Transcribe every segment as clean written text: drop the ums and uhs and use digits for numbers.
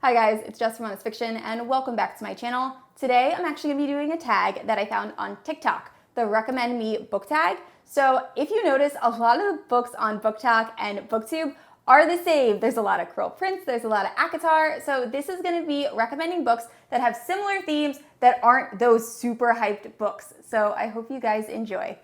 Hi guys, it's Jess from Honest Fiction and welcome back to my channel. Today I'm actually going to be doing a tag that I found on TikTok, the Recommend Me book tag. So if you notice, a lot of the books on Booktok and Booktube are the same. There's a lot of Cruel Prince, there's a lot of ACOTAR, so this is going to be recommending books that have similar themes that aren't those super hyped books. So I hope you guys enjoy.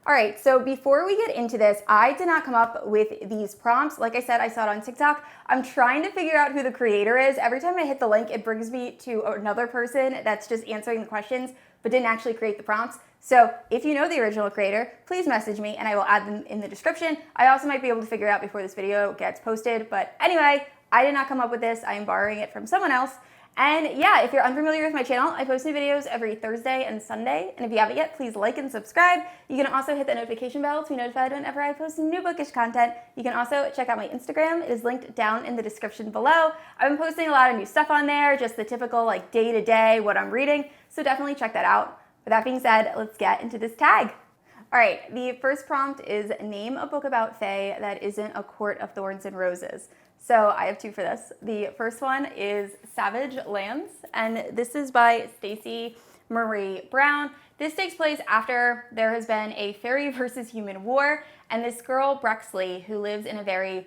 All right, so before we get into this, I did not come up with these prompts. Like I said, I saw it on TikTok. I'm trying to figure out who the creator is. Every time I hit the link, it brings me to another person that's just answering the questions, but didn't actually create the prompts. So if you know the original creator, please message me and I will add them in the description. I also might be able to figure it out before this video gets posted. But anyway, I did not come up with this. I am borrowing it from someone else. And yeah, if you're unfamiliar with my channel, I post new videos every Thursday and Sunday. And if you haven't yet, please like and subscribe. You can also hit the notification bell to be notified whenever I post new bookish content. You can also check out my Instagram. It is linked down in the description below. I've been posting a lot of new stuff on there, just the typical like day-to-day, what I'm reading. So definitely check that out. With that being said, let's get into this tag. All right, the first prompt is name a book about fae that isn't A Court of Thorns and Roses. So I have two for this. The first one is Savage Lands, and this is by Stacie Marie Brown. This takes place after there has been a fairy versus human war, and this girl, Brexley, who lives in a very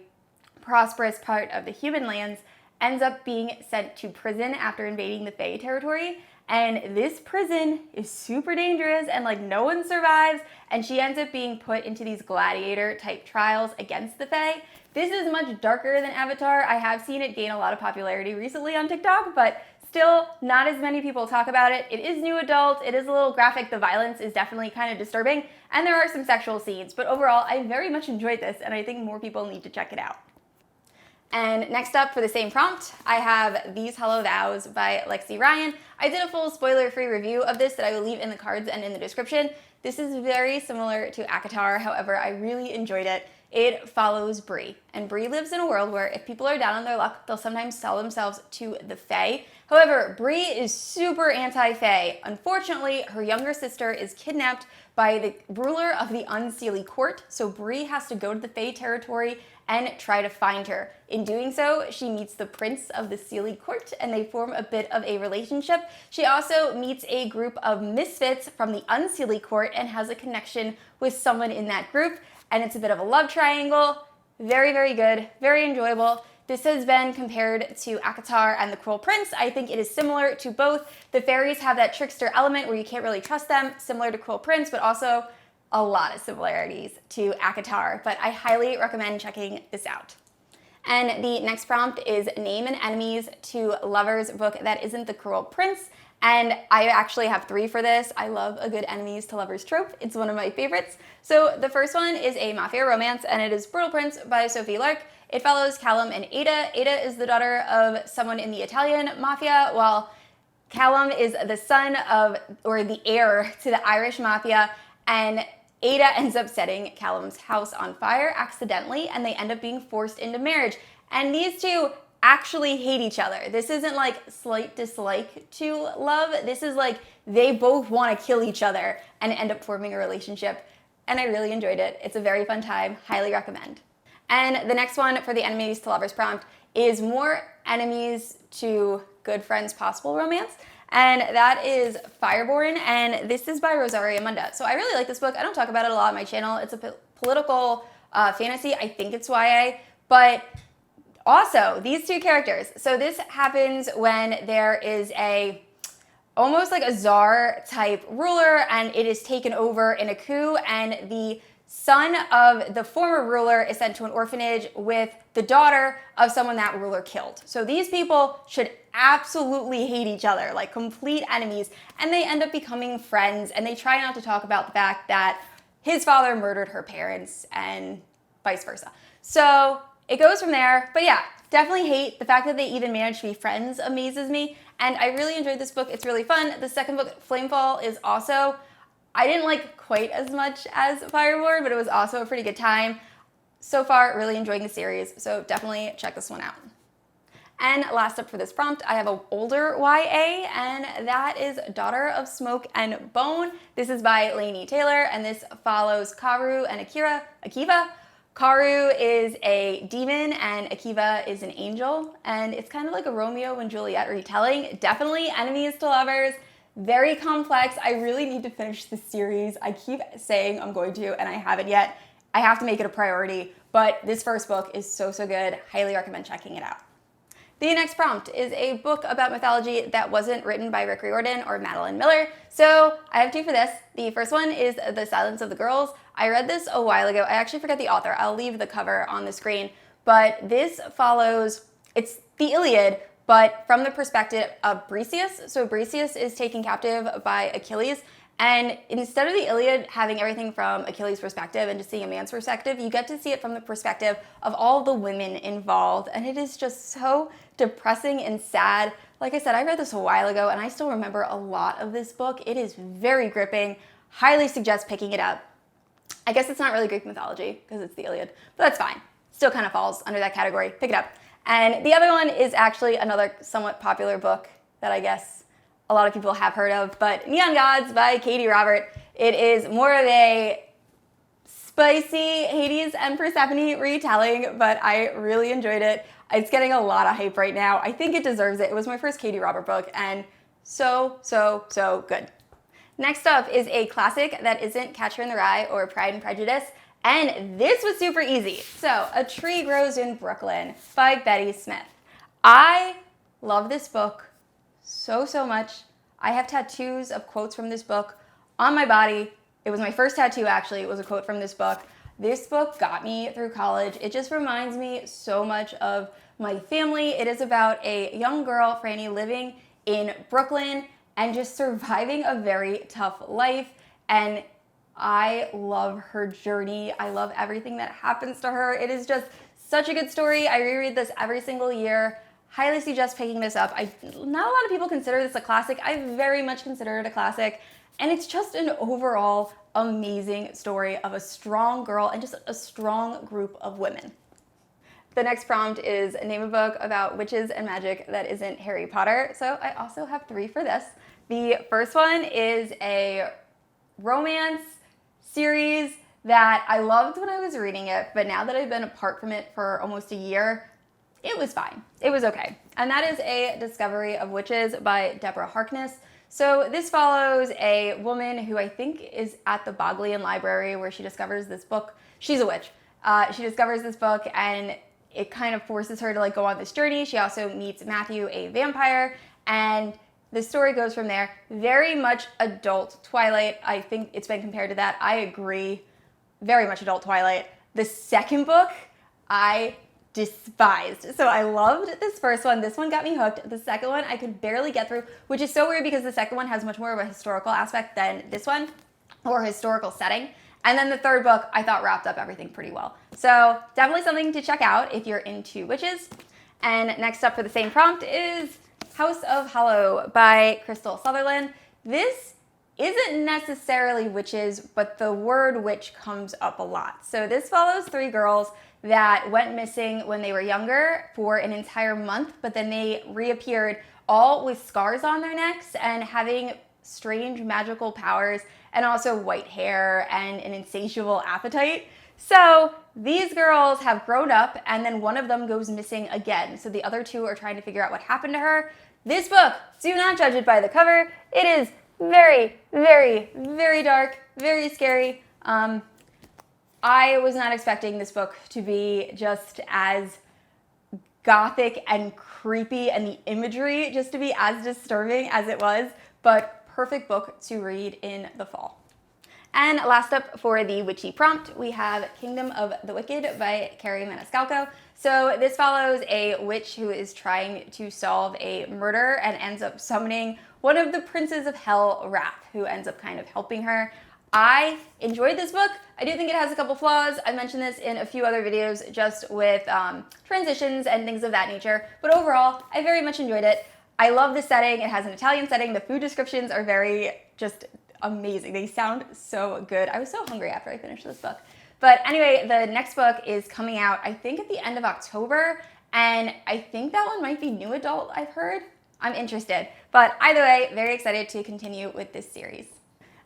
prosperous part of the human lands, ends up being sent to prison after invading the fae territory. And this prison is super dangerous and like no one survives, and she ends up being put into these gladiator type trials against the fae. This is much darker than Avatar. I have seen it gain a lot of popularity recently on TikTok, but still not as many people talk about it. It is new adult, it is a little graphic, the violence is definitely kind of disturbing, and there are some sexual scenes, but overall I very much enjoyed this and I think more people need to check it out. And next up for the same prompt, I have These Hollow Vows by Lexi Ryan. I did a full spoiler-free review of this that I will leave in the cards and in the description. This is very similar to ACOTAR, however, I really enjoyed it. It follows Bree, and Bree lives in a world where if people are down on their luck, they'll sometimes sell themselves to the fae. However, Bree is super anti-fae. Unfortunately, her younger sister is kidnapped by the ruler of the Unseelie Court, so Bree has to go to the fae territory and try to find her. In doing so, she meets the prince of the Seelie Court and they form a bit of a relationship. She also meets a group of misfits from the Unseelie Court and has a connection with someone in that group, and it's a bit of a love triangle. Very, very good, very enjoyable. This has been compared to ACOTAR and the Cruel Prince. I think it is similar to both. The fairies have that trickster element where you can't really trust them, similar to Cruel Prince, but also a lot of similarities to ACOTAR, but I highly recommend checking this out. And the next prompt is name an enemies to lovers book that isn't the Cruel Prince. And I actually have three for this. I love a good enemies to lovers trope. It's one of my favorites. So the first one is a mafia romance, and it is Brutal Prince by Sophie Lark. It follows Callum and Ada. Ada is the daughter of someone in the Italian mafia, while Callum is the son of, or the heir to the Irish mafia, and Ada ends up setting Callum's house on fire accidentally, and they end up being forced into marriage. And these two actually hate each other. This isn't like slight dislike to love. This is like they both want to kill each other and end up forming a relationship. And I really enjoyed it. It's a very fun time. Highly recommend. And the next one for the enemies to lovers prompt is more enemies to good friends possible romance. And that is Fireborne, and this is by Rosario Munda. So I really like this book. I don't talk about it a lot on my channel. It's a political fantasy. I think it's YA, but also these two characters. So this happens when there is almost like a czar type ruler, and it is taken over in a coup, and the son of the former ruler is sent to an orphanage with the daughter of someone that ruler killed. So these people should absolutely hate each other, like complete enemies, and they end up becoming friends, and they try not to talk about the fact that his father murdered her parents and vice versa. So it goes from there, but yeah, definitely hate. The fact that they even managed to be friends amazes me, and I really enjoyed this book. It's really fun. The second book, Flamefall, is also, I didn't like quite as much as Fireborne, but it was also a pretty good time. So far, really enjoying the series, so definitely check this one out. And last up for this prompt, I have an older YA, and that is Daughter of Smoke and Bone. This is by Laini Taylor, and this follows Karu and Akiva. Karu is a demon and Akiva is an angel, and it's kind of like a Romeo and Juliet retelling. Definitely enemies to lovers, very complex. I really need to finish this series. I keep saying I'm going to, and I haven't yet. I have to make it a priority, but this first book is so good. Highly recommend checking it out. The next prompt is a book about mythology that wasn't written by Rick Riordan or Madeline Miller. So I have two for this. The first one is The Silence of the Girls. I read this a while ago. I actually forget the author. I'll leave the cover on the screen. But this follows, it's the Iliad, but from the perspective of Briseis. So Briseis is taken captive by Achilles. And instead of the Iliad having everything from Achilles' perspective and just seeing a man's perspective, you get to see it from the perspective of all the women involved. And it is just so depressing and sad. Like I said, I read this a while ago and I still remember a lot of this book. It is very gripping. Highly suggest picking it up. I guess it's not really Greek mythology because it's the Iliad, but that's fine. Still kind of falls under that category. Pick it up. And the other one is actually another somewhat popular book that I guess a lot of people have heard of, but Neon Gods by Katie Robert. It is more of a spicy Hades and Persephone retelling, but I really enjoyed it. It's getting a lot of hype right now. I think it deserves it. It was my first Katie Robert book, and so good. Next up is a classic that isn't Catcher in the Rye or Pride and Prejudice, and this was super easy. So, A Tree Grows in Brooklyn by Betty Smith. I love this book so much. I have tattoos of quotes from this book on my body. It was my first tattoo, actually. It was a quote from this book. This book got me through college. It just reminds me so much of my family. It is about a young girl, Franny, living in Brooklyn and just surviving a very tough life. And I love her journey. I love everything that happens to her. It is just such a good story. I reread this every single year. Highly suggest picking this up. Not a lot of people consider this a classic. I very much consider it a classic. And it's just an overall amazing story of a strong girl and just a strong group of women. The next prompt is name a book about witches and magic that isn't Harry Potter. So I also have three for this. The first one is a romance series that I loved when I was reading it, but now that I've been apart from it for almost a year, it was fine. It was okay. And that is A Discovery of Witches by Deborah Harkness. So this follows a woman who I think is at the Bodleian Library where she discovers this book. She's a witch. She discovers this book and it kind of forces her to like go on this journey. She also meets Matthew, a vampire, and the story goes from there. Very much adult Twilight. I think it's been compared to that. I agree. Very much adult Twilight. The second book, I despised. So I loved this first one. This one got me hooked. The second one I could barely get through, which is so weird because the second one has much more of a historical aspect than this one, or historical setting. And then the third book I thought wrapped up everything pretty well. So definitely something to check out if you're into witches. And next up for the same prompt is House of Hollow by Crystal Sutherland. This isn't necessarily witches, but the word witch comes up a lot. So this follows three girls that went missing when they were younger for an entire month, but then they reappeared all with scars on their necks and having strange magical powers and also white hair and an insatiable appetite. So these girls have grown up and then one of them goes missing again. So the other two are trying to figure out what happened to her. This book, do not judge it by the cover. It is very dark, very scary. I was not expecting this book to be just as gothic and creepy and the imagery just to be as disturbing as it was, but perfect book to read in the fall. And last up for the witchy prompt, we have Kingdom of the Wicked by Carrie Maniscalco. So this follows a witch who is trying to solve a murder and ends up summoning one of the princes of hell, Wrath, who ends up kind of helping her. I enjoyed this book. I do think it has a couple flaws. I mentioned this in a few other videos just with transitions and things of that nature. But overall, I very much enjoyed it. I love the setting. It has an Italian setting. The food descriptions are very just amazing. They sound so good. I was so hungry after I finished this book. But anyway, the next book is coming out, I think at the end of October, And I think that one might be new adult, I've heard. I'm interested. But either way, very excited to continue with this series.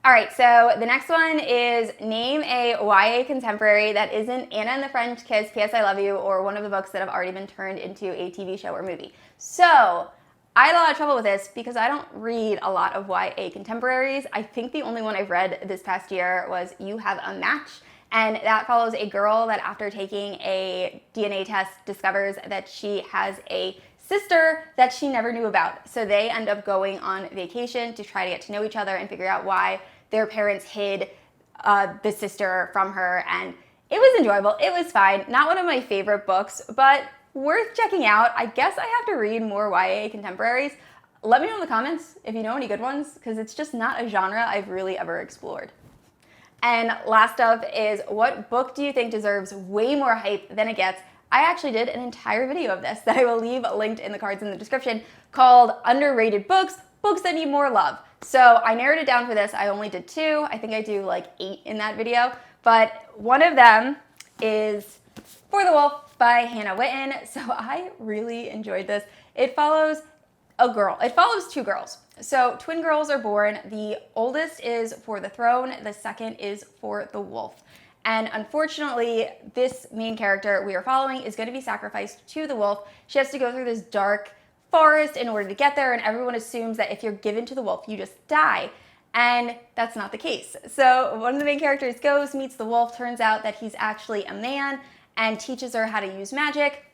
All right, so the next one is name a YA contemporary that isn't Anna and the French Kiss, P.S. I Love You, or one of the books that have already been turned into a TV show or movie. So I had a lot of trouble with this because I don't read a lot of YA contemporaries. I think the only one I've read this past year was You Have a Match, and that follows a girl that after taking a DNA test discovers that she has a sister that she never knew about. So they end up going on vacation to try to get to know each other and figure out why their parents hid the sister from her, and it was enjoyable. It was fine. Not one of my favorite books, but worth checking out. I guess I have to read more YA contemporaries. Let me know in the comments if you know any good ones, because it's just not a genre I've really ever explored. And last up is, what book do you think deserves way more hype than it gets? I actually did an entire video of this that I will leave linked in the cards in the description called Underrated Books, Books That Need More Love. So I narrowed it down for this. I only did 2. I think I do like 8 in that video. But one of them is For the Wolf by Hannah Witten. So I really enjoyed this. It follows a girl. It follows 2 girls. So twin girls are born. The oldest is for the throne. The second is for the wolf. And unfortunately, this main character we are following is going to be sacrificed to the wolf. She has to go through this dark forest in order to get there, and everyone assumes that if you're given to the wolf, you just die. And that's not the case. So one of the main characters goes, meets the wolf, turns out that he's actually a man, and teaches her how to use magic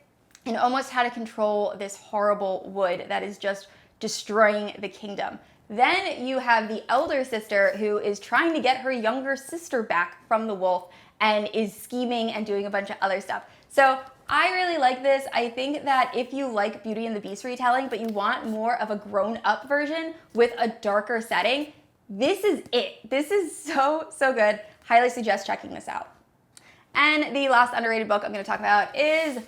and almost how to control this horrible wood that is just destroying the kingdom. Then you have the elder sister who is trying to get her younger sister back from the wolf and is scheming and doing a bunch of other stuff. So I really like this. I think that if you like Beauty and the Beast retelling, but you want more of a grown-up version with a darker setting, this is it. This is so, so good. Highly suggest checking this out. And the last underrated book I'm going to talk about is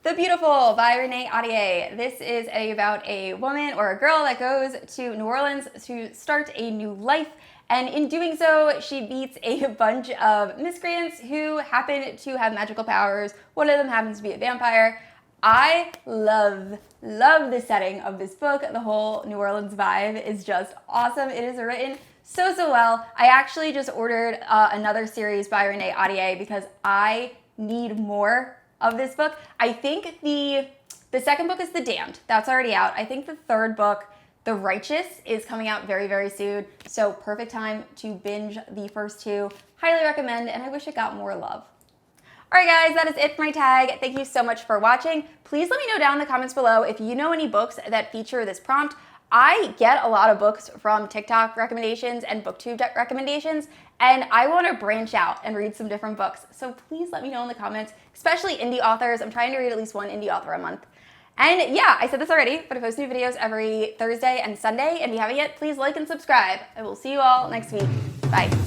The Beautiful by Renee Ahdieh. This is about a woman or a girl that goes to New Orleans to start a new life. And in doing so, she meets a bunch of miscreants who happen to have magical powers. One of them happens to be a vampire. I love the setting of this book. The whole New Orleans vibe is just awesome. It is written so, so well. I actually just ordered another series by Renee Ahdieh because I need more of this book. I think the second book is The Damned. That's already out. I think the third book, The Righteous, is coming out very, very soon. So perfect time to binge the first 2. Highly recommend, and I wish it got more love. All right, guys, that is it for my tag. Thank you so much for watching. Please let me know down in the comments below if you know any books that feature this prompt. I get a lot of books from TikTok recommendations and Booktube recommendations, and I want to branch out and read some different books. So please let me know in the comments, especially indie authors. I'm trying to read at least one indie author a month. And yeah, I said this already, but I post new videos every Thursday and Sunday, and if you haven't yet, please like and subscribe. I will see you all next week. Bye.